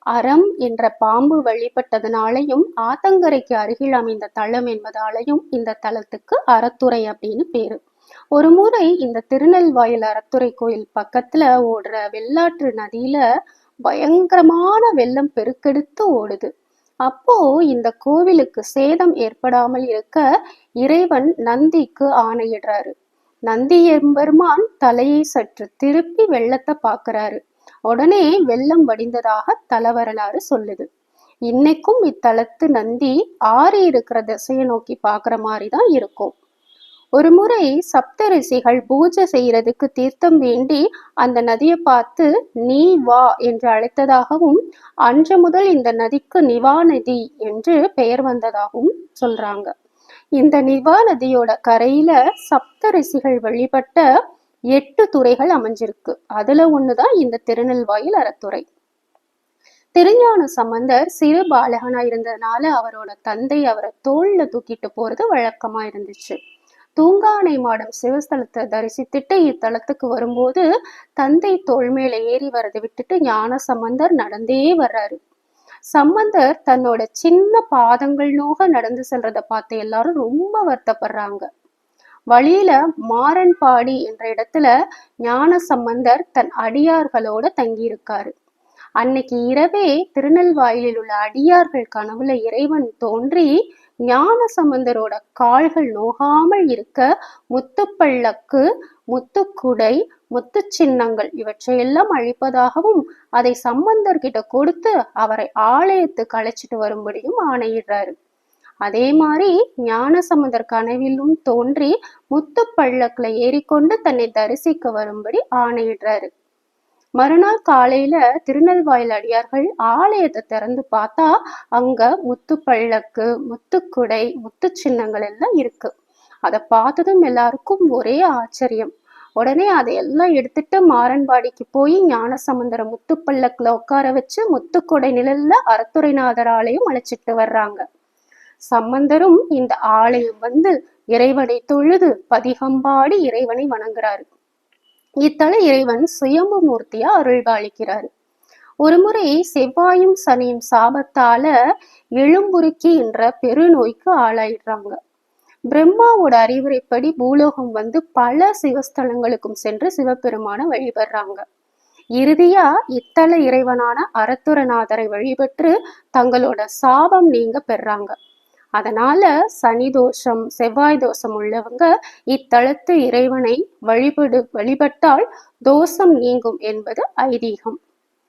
அறம் என்ற பாம்பு வழிபட்டதனாலையும் ஆத்தங்கரைக்கு அருகில் அமைந்த தலம் என்பதாலையும் இந்த தலத்துக்கு அறத்துறை அப்படின்னு பேரு. ஒரு முறை இந்த திருநெல்வாயில் அறத்துறை கோயில் பக்கத்துல ஓடுற வெள்ளாற்று நதியில பயங்கரமான வெள்ளம் பெருக்கெடுத்து ஓடுது. அப்போ இந்த கோவிலுக்கு சேதம் ஏற்படாமல் இருக்க இறைவன் நந்திக்கு ஆணையிடுறாரு. நந்தி எம்பெருமான் தலையை சற்று திருப்பி வெள்ளத்தை பாக்குறாரு. உடனே வெள்ளம் வடிந்ததாக தல வரலாறு சொல்லுது. இன்னைக்கும் இத்தலத்து நந்தி ஆறி இருக்கிற திசையை நோக்கி பாக்குற மாதிரிதான் இருக்கும். ஒரு முறை சப்த ரிஷிகள் பூஜை செய்யறதுக்கு தீர்த்தம் வேண்டி அந்த நதியை பார்த்து நீ வா என்று அழைத்ததாகவும், அன்று முதல் இந்த நதிக்கு நிவா நதி என்று பெயர் வந்ததாகவும் சொல்றாங்க. இந்த நிவா நதியோட கரையில சப்த ரிஷிகள் வழிபட்ட 8 துறைகள் அமைஞ்சிருக்கு. அதுல ஒண்ணுதான் இந்த திருநெல்வாயில் அறத்துறை. திருஞான சம்பந்தர் சிறு பாலகனா இருந்ததுனால அவரோட தந்தை அவரை தோல்ல தூக்கிட்டு போறது வழக்கமா இருந்துச்சு. தூங்கானை மாடம் சிவஸ்தலத்தை தரிசித்துட்டு இத்தலத்துக்கு வரும்போது தந்தை தோள் மேல ஏறி வரதை விட்டுட்டு ஞான சம்பந்தர் நடந்தே வர்றாரு. சம்பந்தர் தன்னோட சின்ன பாதங்கள் நோக நடந்து செல்றத பார்த்து எல்லாரும் ரொம்ப வருத்தப்படுறாங்க. வழியில மாரன்பாடி என்ற இடத்துல ஞான சம்பந்தர் தன் அடியார்களோட தங்கியிருக்காரு. அன்னைக்கு இரவே திருநெல்வாயிலில் உள்ள அடியார்கள் கனவுல இறைவன் தோன்றி ஞான சம்பந்தரோட கால்கள் நோகாமல் இருக்க முத்துப்பள்ளக்கு, முத்துக்குடை, முத்து சின்னங்கள் இவற்றையெல்லாம் அழிப்பதாகவும் அதை சம்பந்தர்கிட்ட கொடுத்து அவரை ஆலயத்துக்கு அழைச்சிட்டு வரும்படியும் ஆணையிடுறாரு. அதே மாதிரி ஞான சம்பந்தர் கனவிலும் தோன்றி முத்து பள்ளக்குல ஏறிக்கொண்டு தன்னை தரிசிக்க வரும்படி ஆணையிடுறாரு. மறுநாள் காலையில திருநெல்வாயில் அடியார்கள் ஆலயத்தை திறந்து பார்த்தா அங்க முத்து பள்ளக்கு, முத்துக்குடை, முத்து சின்னங்கள் எல்லாம் இருக்கு. அதை பார்த்ததும் எல்லாருக்கும் ஒரே ஆச்சரியம். உடனே அதையெல்லாம் எடுத்துட்டு மாரன்பாடிக்கு போய் ஞானசம்பந்தர முத்து பள்ளக்குல உட்கார வச்சு முத்துக்குடை நிழல்ல அறத்துறைநாதர் ஆலயம் அழைச்சிட்டு வர்றாங்க. சம்பந்தரும் இந்த ஆலயம் வந்து இறைவனை தொழுது பதிகம்பாடி இறைவனை வணங்குறாரு. இத்தல இறைவன் சுயம்பு மூர்த்தியா அருள்பாலிக்கிறாரு. ஒரு முறை செவ்வாயும் சனியும் சாபத்தால எழும்புருக்கி என்ற பெருநோய்க்கு ஆளாயிடுறாங்க. பிரம்மாவோட அறிவுரைப்படி பூலோகம் வந்து பல சிவஸ்தலங்களுக்கும் சென்று சிவபெருமான வழிபடுறாங்க. இறுதியா இத்தல இறைவனான அறத்துறநாதரை வழிபட்டு தங்களோட சாபம் நீங்க பெறாங்க. அதனால சனி தோஷம், செவ்வாய் தோஷம் உள்ளவங்க இத்தலத்து இறைவனை வழிபட்டால் தோஷம் நீங்கும் என்பது ஐதீகம்.